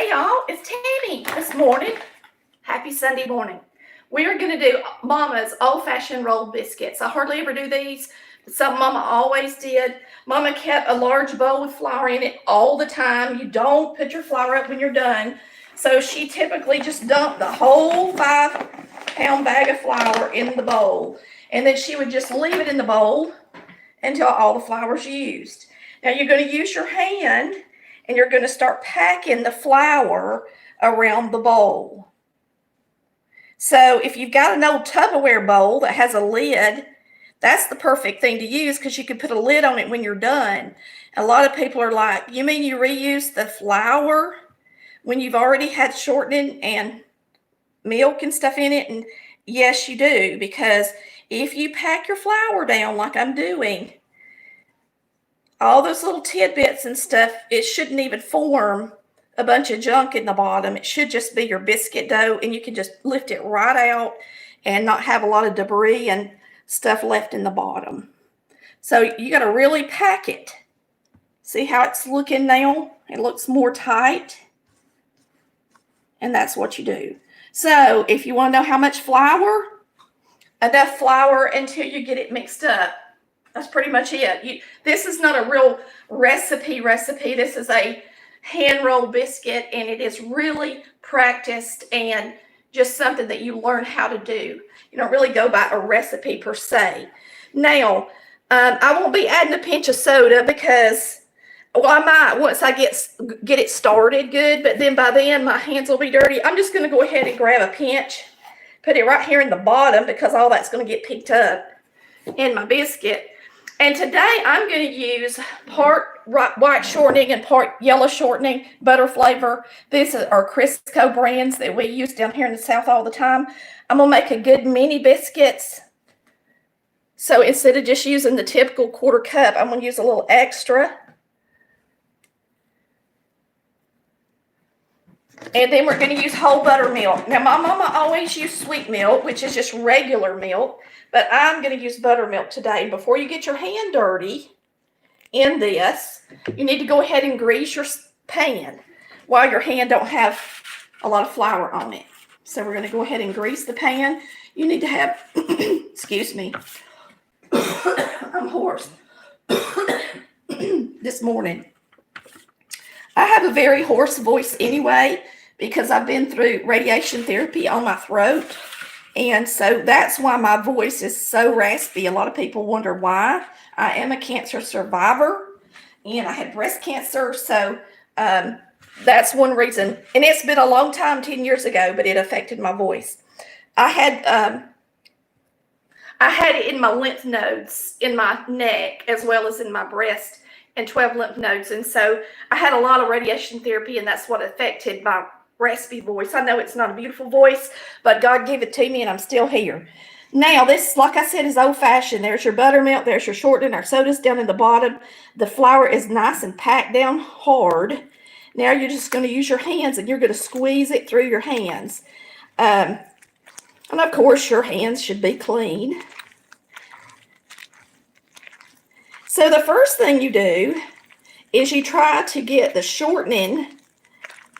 Hey y'all, it's Tammy this morning. Happy Sunday morning. We are going to do Mama's old-fashioned rolled biscuits. I hardly ever do these, but something Mama always did. Mama kept a large bowl with flour in it all the time. You don't put your flour up when you're done. So she typically just dumped the whole 5-pound bag of flour in the bowl. And then she would just leave it in the bowl until all the flour's used. Now you're going to use your hand and you're going to start packing the flour around the bowl. So if you've got an old Tupperware bowl that has a lid, that's the perfect thing to use because you can put a lid on it when you're done. A lot of people are like, you mean you reuse the flour when you've already had shortening and milk and stuff in it? And yes, you do, because if you pack your flour down like I'm doing, all those little tidbits and stuff, it shouldn't even form a bunch of junk in the bottom. It should just be your biscuit dough, and you can just lift it right out and not have a lot of debris and stuff left in the bottom. So you got to really pack it. See how it's looking now? It looks more tight. And that's what you do. So if you want to know how much flour, enough flour until you get it mixed up. That's pretty much it. This is not a real recipe. This is a hand-rolled biscuit, and it is really practiced and just something that you learn how to do. You don't really go by a recipe per se. Now, I won't be adding a pinch of soda because, well, I might once I get it started good, but then by then my hands will be dirty. I'm just going to go ahead and grab a pinch, put it right here in the bottom because all that's going to get picked up in my biscuit. And today I'm going to use part white shortening and part yellow shortening, butter flavor. These are Crisco brands that we use down here in the South all the time. I'm going to make a good mini biscuits. So instead of just using the typical quarter cup, I'm going to use a little extra. And then we're going to use whole buttermilk. Now, my mama always used sweet milk, which is just regular milk. But I'm going to use buttermilk today. And before you get your hand dirty in this, you need to go ahead and grease your pan while your hand don't have a lot of flour on it. So we're going to go ahead and grease the pan. You need to have, excuse me, I'm hoarse this morning. I have a very hoarse voice anyway because I've been through radiation therapy on my throat. And so that's why my voice is so raspy. A lot of people wonder why. I am a cancer survivor, and I had breast cancer. So that's one reason. And it's been a long time, 10 years ago, but it affected my voice. I had it in my lymph nodes, in my neck, as well as in my breast, and 12 lymph nodes. And so I had a lot of radiation therapy, and that's what affected my raspy voice. I know it's not a beautiful voice, but God gave it to me and I'm still here. Now this, like I said, is old-fashioned. There's your buttermilk, there's your shortening, our soda's down in the bottom. The flour is nice and packed down hard. Now you're just going to use your hands and you're going to squeeze it through your hands. And of course your hands should be clean. So the first thing you do is you try to get the shortening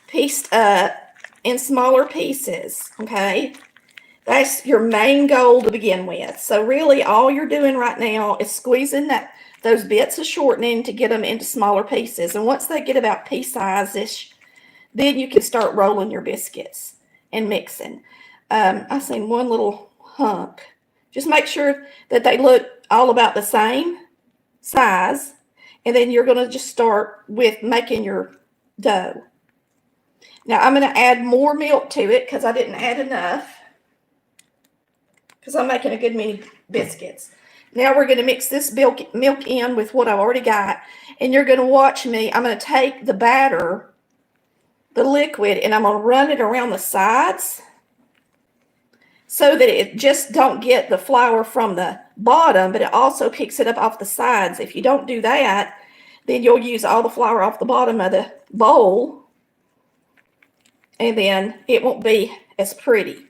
pieced up in smaller pieces, okay? That's your main goal to begin with. So really all you're doing right now is squeezing those bits of shortening to get them into smaller pieces. And once they get about pea size-ish, then you can start rolling your biscuits and mixing. I've seen one little hunk. Just make sure that they look all about the same size. And then you're going to just start with making your dough. Now, I'm going to add more milk to it because I didn't add enough because I'm making a good many biscuits. Now, we're going to mix this milk in with what I've already got, and you're going to watch me. I'm going to take the batter, the liquid, and I'm going to run it around the sides so that it just don't get the flour from the bottom, but it also picks it up off the sides. If you don't do that, then you'll use all the flour off the bottom of the bowl, and then it won't be as pretty.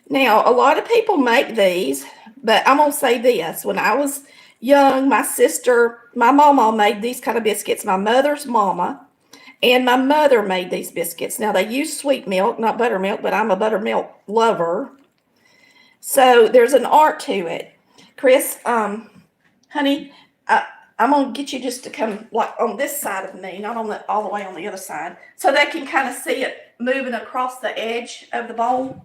Now, a lot of people make these, but I'm going to say this. When I was young, my mama made these kind of biscuits, my mother's mama, And my mother made these biscuits. Now, they use sweet milk, not buttermilk, but I'm a buttermilk lover. So there's an art to it. Chris, honey, I'm going to get you just to come like on this side of me, not on the all the way on the other side, so they can kind of see it moving across the edge of the bowl.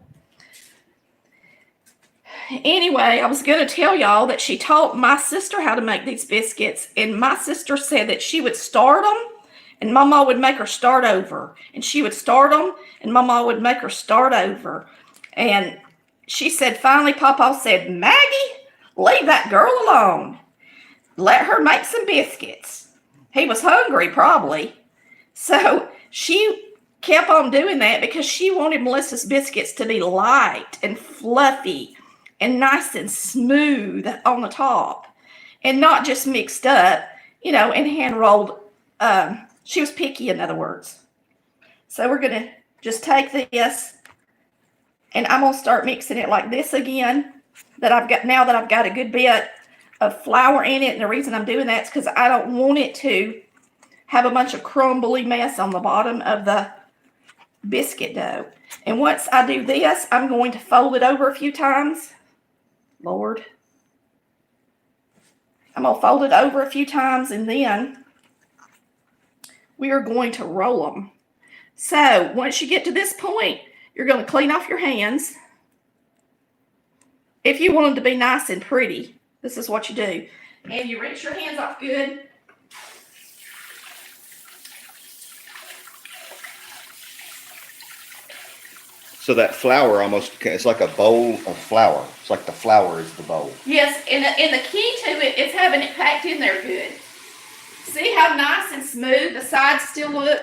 Anyway, I was going to tell y'all that she taught my sister how to make these biscuits, and my sister said that she would start them, and Mama would make her start over, and she would start them, and Mama would make her start over. And she said, finally, Papa said, Maggie, leave that girl alone. Let her make some biscuits. He was hungry, probably. So she kept on doing that because she wanted Melissa's biscuits to be light and fluffy and nice and smooth on the top and not just mixed up, and hand rolled. She was picky, in other words. So we're going to just take this, and I'm going to start mixing it like this again. Now that I've got a good bit of flour in it, and the reason I'm doing that is because I don't want it to have a bunch of crumbly mess on the bottom of the biscuit dough. And once I do this, I'm going to fold it over a few times. Lord. I'm going to fold it over a few times, and then we are going to roll them. So once you get to this point, you're going to clean off your hands. If you want them to be nice and pretty, this is what you do. And you rinse your hands off good. So that flour it's like a bowl of flour. It's like the flour is the bowl. Yes, and the key to it is having it packed in there good. See how nice and smooth the sides still look?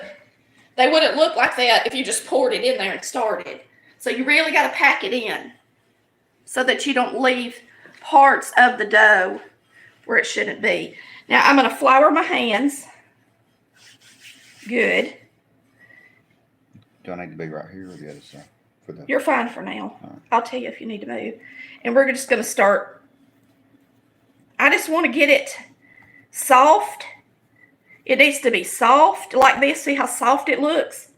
They wouldn't look like that if you just poured it in there and started. So you really got to pack it in so that you don't leave parts of the dough where it shouldn't be. Now I'm going to flour my hands. Good. Do I need to be right here or the other side? You're fine for now. Right. I'll tell you if you need to move. And we're just going to start. I just want to get it soft. It needs to be soft like this. See how soft it looks?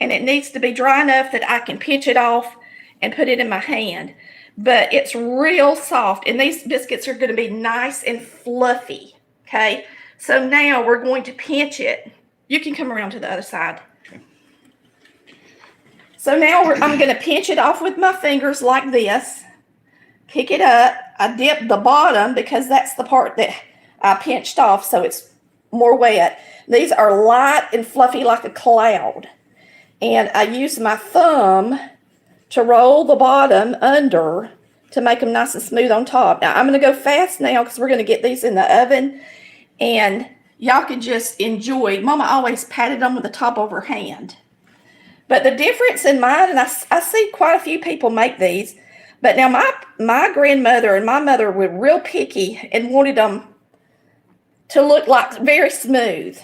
And it needs to be dry enough that I can pinch it off and put it in my hand. But it's real soft. And these biscuits are going to be nice and fluffy. Okay? So now we're going to pinch it. You can come around to the other side. So now I'm going to pinch it off with my fingers like this. Pick it up. I dip the bottom because that's the part that I pinched off, so it's more wet. These are light and fluffy like a cloud. And I use my thumb to roll the bottom under to make them nice and smooth on top. Now, I'm going to go fast now because we're going to get these in the oven. And y'all can just enjoy. Mama always patted them with the top of her hand. But the difference in mine, and I see quite a few people make these, but now my grandmother and my mother were real picky and wanted them to look like very smooth.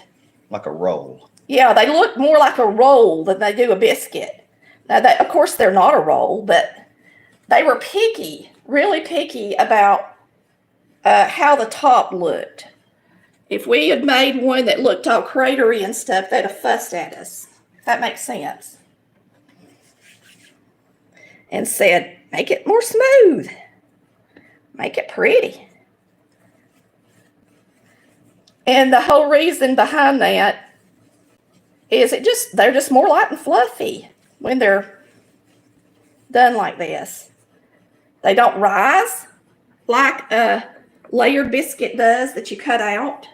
Like a roll. Yeah, they look more like a roll than they do a biscuit. Now, of course, they're not a roll, but they were picky, really picky about how the top looked. If we had made one that looked all cratery and stuff, they'd have fussed at us. If that makes sense. And said, make it more smooth. Make it pretty. And the whole reason behind that is they're just more light and fluffy when they're done like this. They don't rise like a layered biscuit does that you cut out.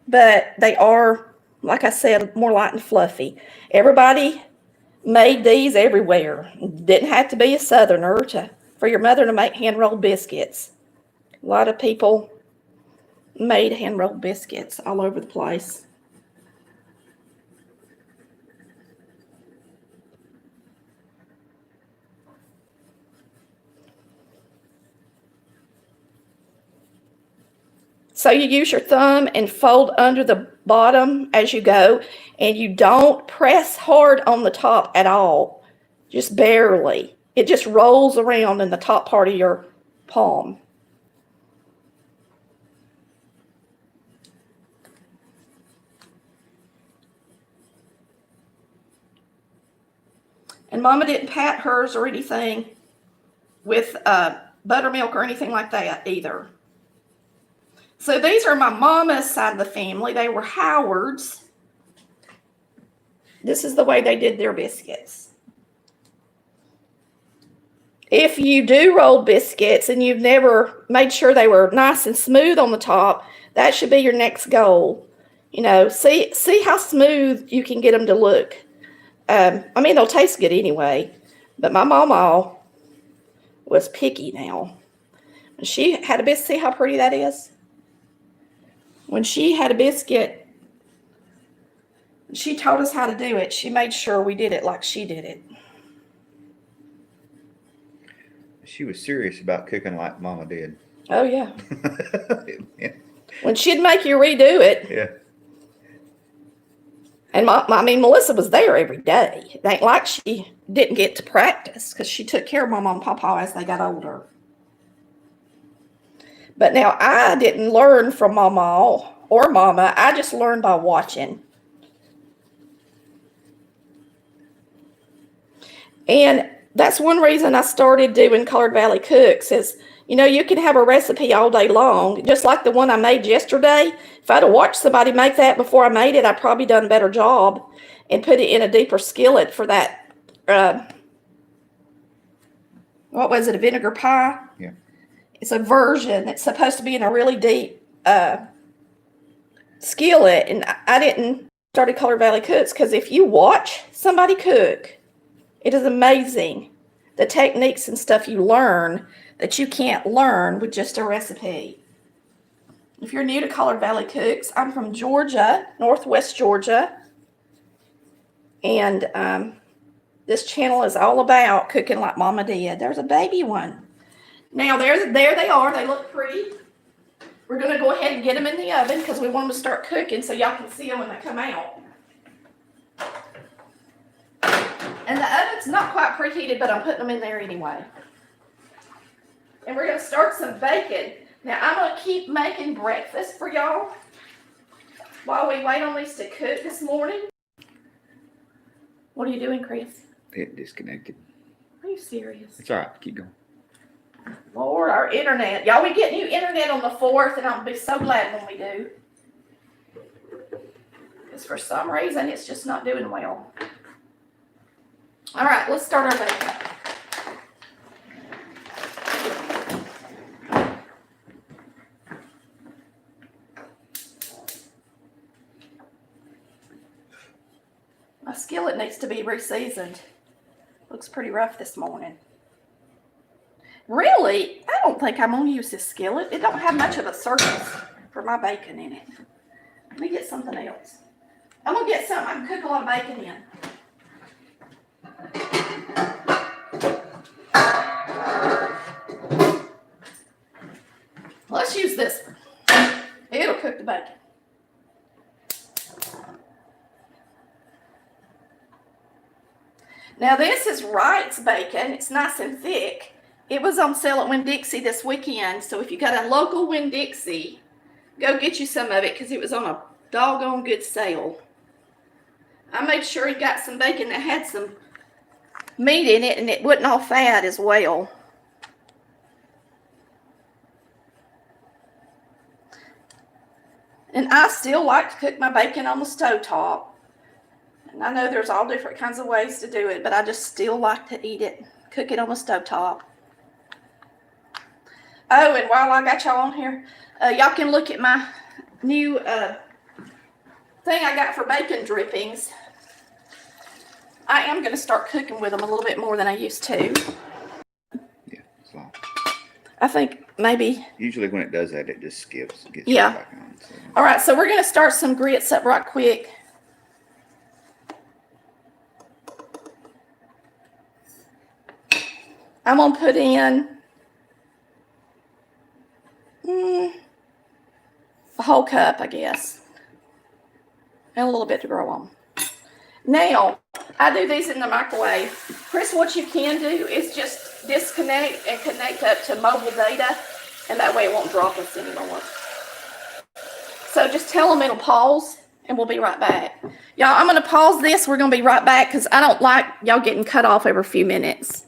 But they are, like I said, more light and fluffy. Everybody made these everywhere. Didn't have to be a Southerner for your mother to make hand-rolled biscuits. A lot of people made hand-rolled biscuits all over the place. So you use your thumb and fold under the bottom as you go, and you don't press hard on the top at all, just barely. It just rolls around in the top part of your palm. And Mama didn't pat hers or anything with buttermilk or anything like that either. So these are my mama's side of the family. They were Howards. This is the way they did their biscuits. If you do roll biscuits and you've never made sure they were nice and smooth on the top, that should be your next goal. You know, see how smooth you can get them to look. I mean, they'll taste good anyway, but my mama was picky now. She had a biscuit. See how pretty that is? When she had a biscuit, she told us how to do it. She made sure we did it like she did it. She was serious about cooking like Mama did. Oh, yeah. Yeah. When she'd make you redo it. Yeah. And Melissa was there every day. It ain't like she didn't get to practice because she took care of Mama and Papa as they got older. But now I didn't learn from Mama or Mama. I just learned by watching. And that's one reason I started doing Colored Valley Cooks is, you know, you can have a recipe all day long, just like the one I made yesterday. If I'd have watched somebody make that before I made it, I'd probably done a better job and put it in a deeper skillet for that, what was it, a vinegar pie? Yeah. It's a version that's supposed to be in a really deep skillet, and I didn't start Colored Valley Cooks because if you watch somebody cook, it is amazing the techniques and stuff you learn that you can't learn with just a recipe. If you're new to Colored Valley Cooks, I'm from Georgia, Northwest Georgia. And this channel is all about cooking like Mama did. There's a baby one. Now, there they are. They look pretty. We're going to go ahead and get them in the oven because we want them to start cooking so y'all can see them when they come out. And the oven's not quite preheated, but I'm putting them in there anyway. And we're going to start some bacon. Now, I'm going to keep making breakfast for y'all while we wait on these to cook this morning. What are you doing, Chris? It disconnected. Are you serious? It's all right. Keep going. Lord, our internet. Y'all, we get new internet on the 4th, and I'll be so glad when we do. Because for some reason, it's just not doing well. All right, let's start our bacon. My skillet needs to be reseasoned. Looks pretty rough this morning. Really, I don't think I'm gonna use this skillet. It don't have much of a surface for my bacon in it. Let me get something else. I'm gonna get something I can cook a lot of bacon in. Let's use this one. It'll cook the bacon. Now this is Wright's bacon. It's nice and thick. It was on sale at Winn-Dixie this weekend. So if you got a local Winn-Dixie, go get you some of it because it was on a doggone good sale. I made sure he got some bacon that had some meat in it and it wasn't all fat as well. And I still like to cook my bacon on the stovetop. And I know there's all different kinds of ways to do it, but I just still like to eat it, cook it on the stovetop. Oh, and while I got y'all on here, y'all can look at my new thing I got for bacon drippings. I am going to start cooking with them a little bit more than I used to. Yeah, it's long. I think maybe. Usually when it does that, it just skips. Gets Yeah. back on, so. All right, so we're going to start some grits up right quick. I'm going to put in a whole cup, I guess, and a little bit to grow on. Now, I do these in the microwave. Chris, what you can do is just disconnect and connect up to mobile data, and that way it won't drop us anymore. So just tell them it'll pause, and we'll be right back. Y'all, I'm going to pause this. We're going to be right back because I don't like y'all getting cut off every few minutes.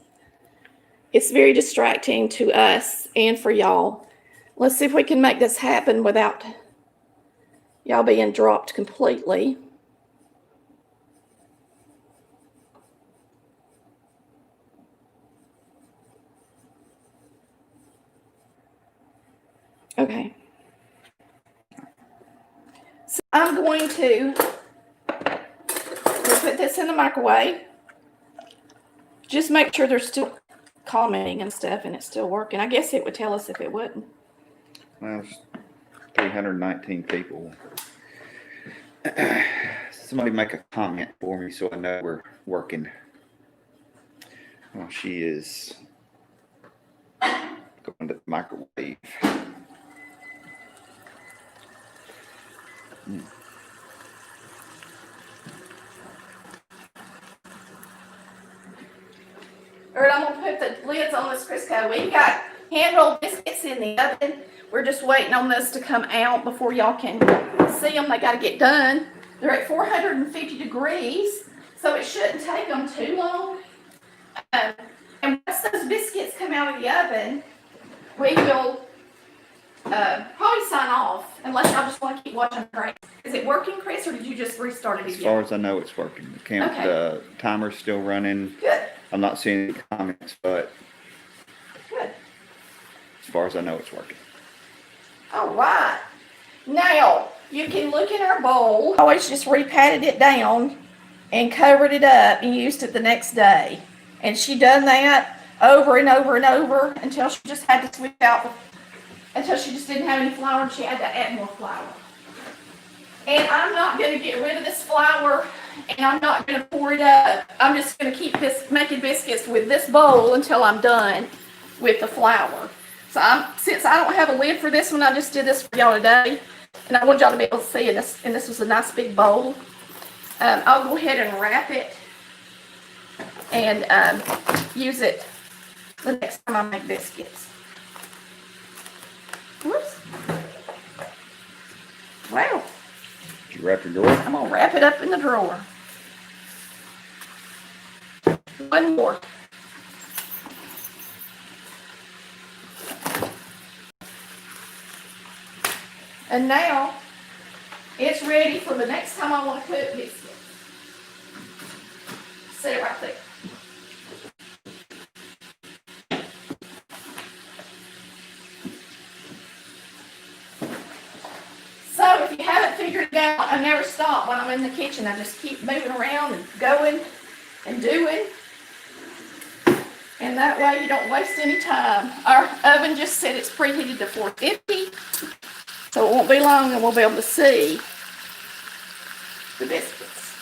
It's very distracting to us and for y'all. Let's see if we can make this happen without y'all being dropped completely. Okay. So I'm going to put this in the microwave. Just make sure they're still commenting and stuff and it's still working. I guess it would tell us if it wouldn't. Well, 319 people. Somebody make a comment for me so I know we're working. Well, she is going to the microwave. All right, I'm going to put the lids on this Crisco. We got hand-rolled biscuits in the oven. We're just waiting on this to come out before y'all can see them. They got to get done. They're at 450 degrees, so it shouldn't take them too long. And once those biscuits come out of the oven, we will probably sign off, unless y'all just want to keep watching Chris. Is it working, Chris, or did you just restart it again? As far as I know, it's working. The timer's still running. Good. I'm not seeing any comments, but Good. as far as I know, it's working. All right. Now, you can look in our bowl. I always just repatted it down and covered it up and used it the next day. And she done that over and over and over until she just had to switch out, until she just didn't have any flour and she had to add more flour. And I'm not going to get rid of this flour and I'm not going to pour it up. I'm just going to keep making biscuits with this bowl until I'm done with the flour. So since I don't have a lid for this one, I just did this for y'all today. And I want y'all to be able to see, and this was a nice big bowl. I'll go ahead and wrap it and use it the next time I make biscuits. Whoops. Wow. Did you wrap your drawer? I'm going to wrap it up in the drawer. One more. And now, it's ready for the next time I want to cook biscuits. Set it right there. So if you haven't figured it out, I never stop when I'm in the kitchen. I just keep moving around and going and doing. And that way you don't waste any time. Our oven just said it's preheated to 450. So it won't be long and we'll be able to see the biscuits.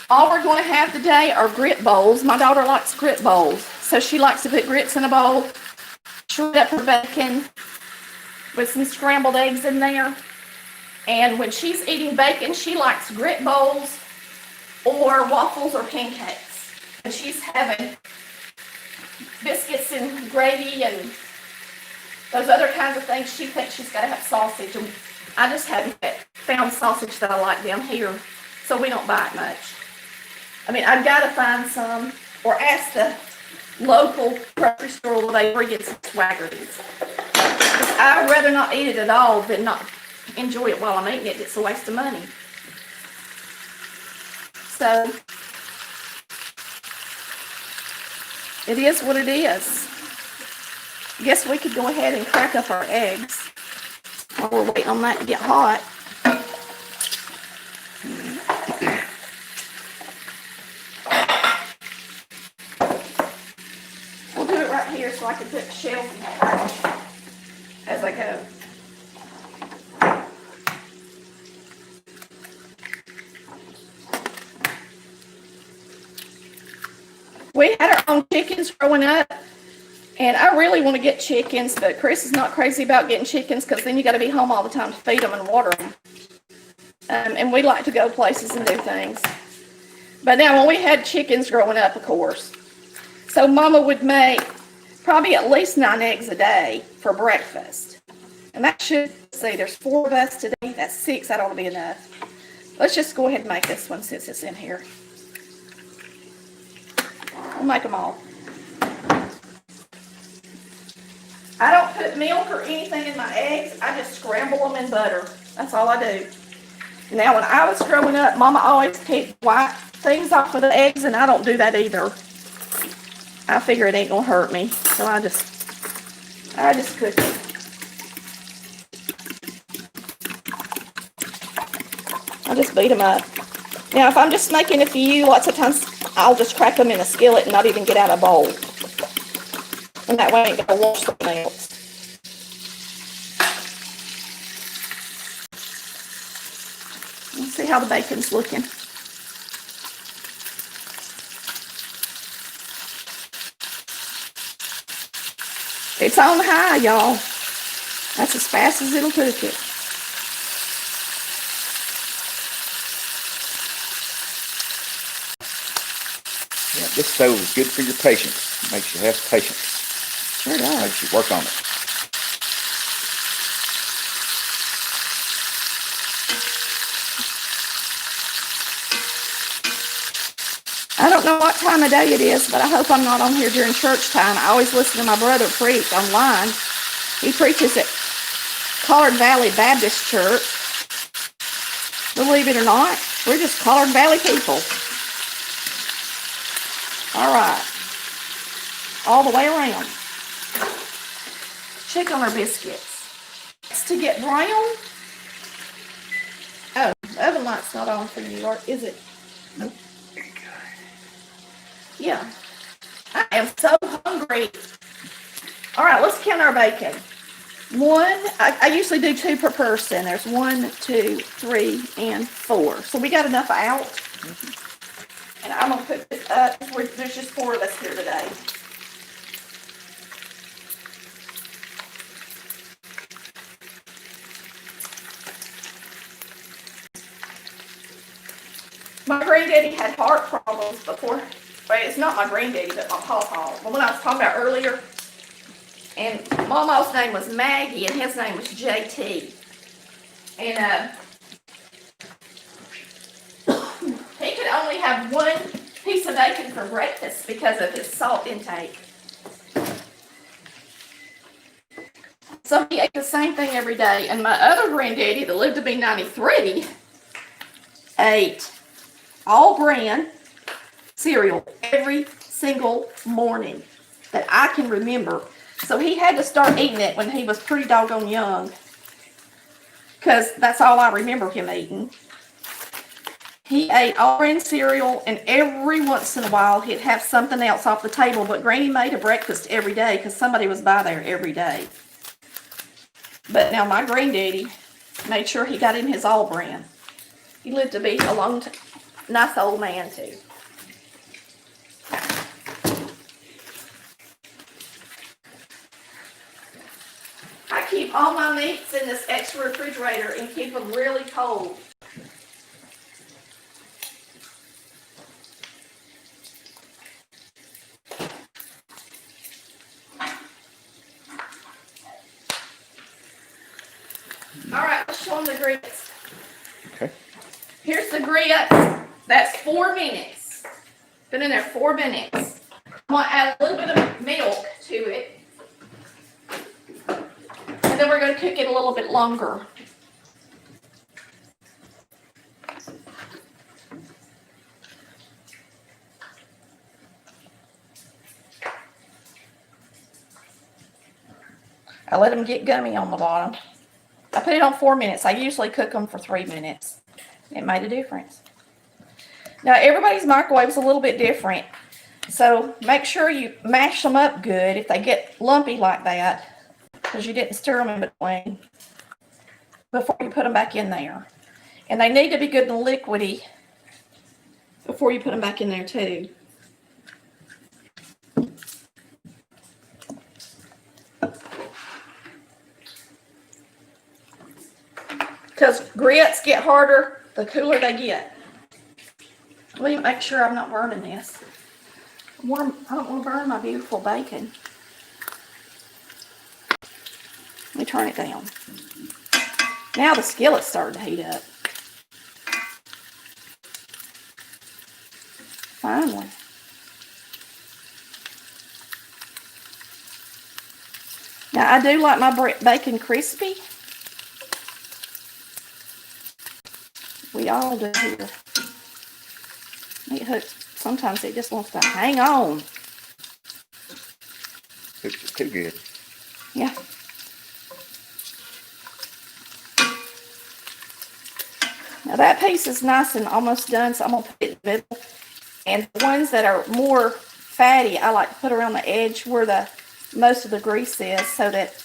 All we're going to have today are grit bowls. My daughter likes grit bowls. So she likes to put grits in a bowl, shred up her bacon with some scrambled eggs in there. And when she's eating bacon, she likes grit bowls or waffles or pancakes. And she's having biscuits and gravy and those other kinds of things. She thinks she's got to have sausage. And I just haven't found sausage that I like down here, so we don't buy it much. I mean, I've got to find some or ask the local grocery store where they bring in some Swaggerties. I'd rather not eat it at all than not enjoy it while I'm eating it. It's a waste of money. So, it is what it is. I guess we could go ahead and crack up our eggs while we're waiting on that to get hot. We'll do it right here so I can put the shelf in the fridge as I go. We had our own chickens growing up, and I really want to get chickens, but Chris is not crazy about getting chickens because then you got to be home all the time to feed them and water them. And we like to go places and do things. But now when we had chickens growing up, of course, so Mama would make probably at least 9 eggs a day for breakfast. And that should see, there's 4 of us today. That's 6. That ought to be enough. Let's just go ahead and make this one since it's in here. We'll make them all. I don't put milk or anything in my eggs. I just scramble them in butter. That's all I do. Now, when I was growing up, Mama always picked white things off of the eggs, and I don't do that either. I figure it ain't gonna hurt me, so I just cook it. I just beat them up. Now, if I'm just making a few, lots of times I'll just crack them in a skillet and not even get out a bowl. And that way I ain't gonna wash something else. Let's see how the bacon's looking. It's on high, y'all. That's as fast as it'll cook it. Yeah, this stove is good for your patience. Makes you have patience. Sure does. Makes you work on it. I don't know what time of day it is, but I hope I'm not on here during church time. I always listen to my brother preach online. He preaches at Collard Valley Baptist Church. Believe it or not, we're just Collard Valley people. All right. All the way around. Check on our biscuits. It's to get brown. Oh, the oven light's not on for you, or is it? Nope. Yeah. I am so hungry. All right, let's count our bacon. I usually do 2 per person. There's 1, 2, 3, and 4. So we got enough out. And I'm going to cook this up. There's just 4 of us here today. My granddaddy had heart problems before. Well, it's not my granddaddy, but my pawpaw. But when I was talking about earlier, and Mama's name was Maggie, and his name was JT. And he could only have 1 piece of bacon for breakfast because of his salt intake. So he ate the same thing every day. And my other granddaddy, that lived to be 93, ate all bran cereal every single morning that I can remember. So he had to start eating it when he was pretty doggone young, because that's all I remember him eating. He ate all bran cereal, and every once in a while he'd have something else off the table, but Granny made a breakfast every day because somebody was by there every day. But now my granddaddy made sure he got in his all bran. He lived to be a long time. Nice old man, too. I keep all my meats in this extra refrigerator and keep them really cold. All right, let's show them the grits. Okay. Here's the grits. That's 4 minutes. Been in there 4 minutes. I'm going to add a little bit of milk to it. And then we're going to cook it a little bit longer. I let them get gummy on the bottom. I put it on 4 minutes. I usually cook them for 3 minutes. It made a difference. Now, everybody's microwave is a little bit different. So make sure you mash them up good if they get lumpy like that, because you didn't stir them in between before you put them back in there. And they need to be good and liquidy before you put them back in there too. Because grits get harder the cooler they get. Let me make sure I'm not burning this. I don't want to burn my beautiful bacon. Let me turn it down. Now the skillet's starting to heat up. Finally. Now I do like my bacon crispy. We all do here. It hooks. Sometimes it just wants to hang on. Hooks it too good. Yeah. Now that piece is nice and almost done, so I'm going to put it in the middle. And the ones that are more fatty, I like to put around the edge where the most of the grease is, so that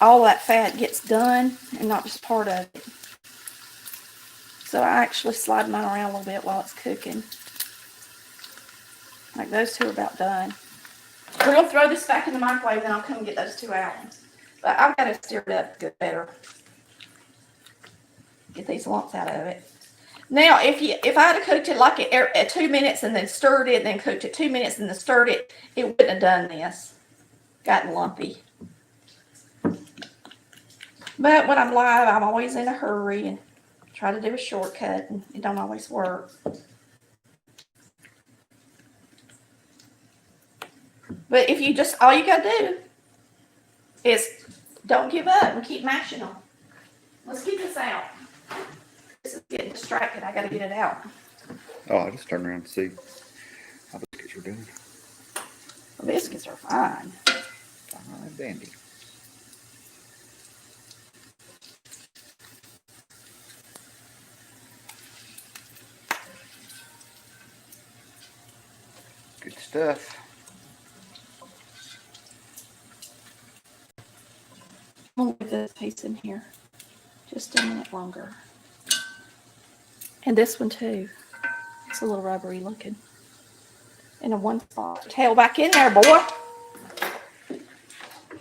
all that fat gets done and not just part of it. So I actually slide mine around a little bit while it's cooking. Like those two are about done. We're going to throw this back in the microwave, and I'll come and get those 2 items. But I've got to stir it up good better. Get these lumps out of it. Now, if I had cooked it like at 2 minutes and then stirred it, and then cooked it 2 minutes and then stirred it, it wouldn't have done this. Gotten lumpy. But when I'm live, I'm always in a hurry and try to do a shortcut, and it don't always work. But if you just, all you gotta do is don't give up and keep mashing them. Let's get this out. This is getting distracted. I gotta get it out. Oh, I just turned around to see how biscuits are doing. The biscuits are fine. Fine, dandy. Good stuff. I'm gonna leave this piece in here just a minute longer. And this one too. It's a little rubbery looking. In a one spot. Tail back in there, boy.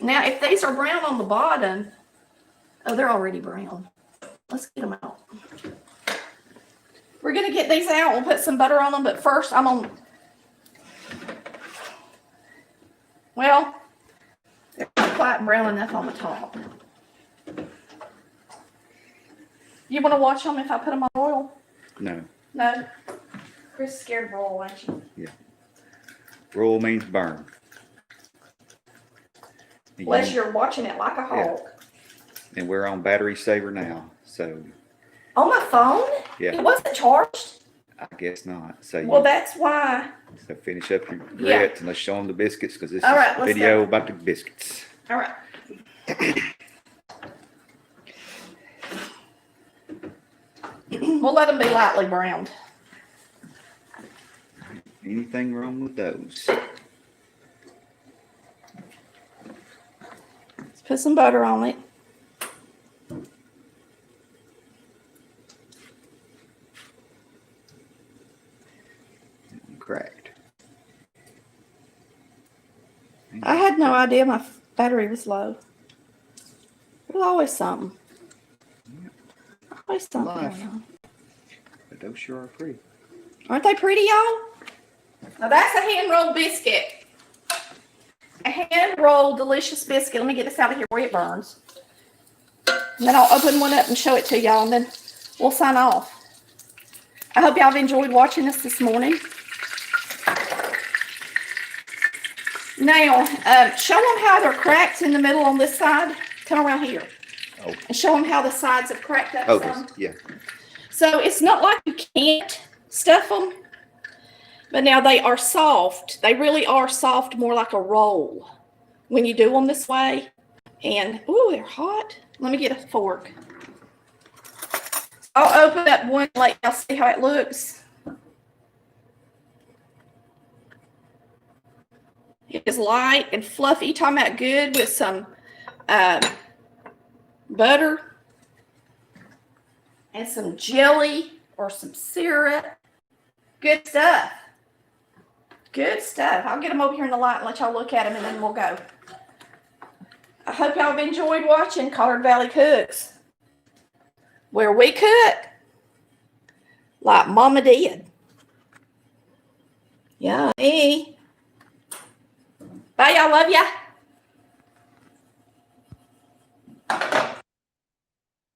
Now, if these are brown on the bottom, oh, they're already brown. Let's get them out. We're gonna get these out. We'll put some butter on them, but first I'm on. Well, they're not quite brown enough on the top. You want to watch them if I put them on oil? No. No. Chris is scared of oil, ain't you? Yeah. Roll means burn. Unless you're watching it like a hawk. And we're on battery saver now, so. On my phone? Yeah. It wasn't charged? I guess not. So Well, that's why. So finish up your grits and let's show them the biscuits, because this All right, is a let's video go. about the biscuits. All right. We'll let them be lightly browned. Anything wrong with those? Let's put some butter on it. Cracked. I had no idea my battery was low. There's always something. Always something going on. But those sure are pretty. Aren't they pretty, y'all? Now that's a hand-rolled biscuit. A hand-rolled delicious biscuit. Let me get this out of here where it burns. And then I'll open one up and show it to y'all, and then we'll sign off. I hope y'all have enjoyed watching us this morning. Now, show them how they're cracked in the middle on this side. Come around here. Oh. And show them how the sides have cracked up some. Yeah. So it's not like you can't stuff them, but now they are soft. They really are soft, more like a roll when you do them this way. And, ooh, they're hot. Let me get a fork. I'll open up one and let y'all see how it looks. It is light and fluffy. Talking about good with some butter and some jelly or some syrup. Good stuff. Good stuff. I'll get them over here in the light and let y'all look at them, and then we'll go. I hope y'all have enjoyed watching Collard Valley Cooks, where we cook like Mama did. Yummy. Bye, y'all. Love ya.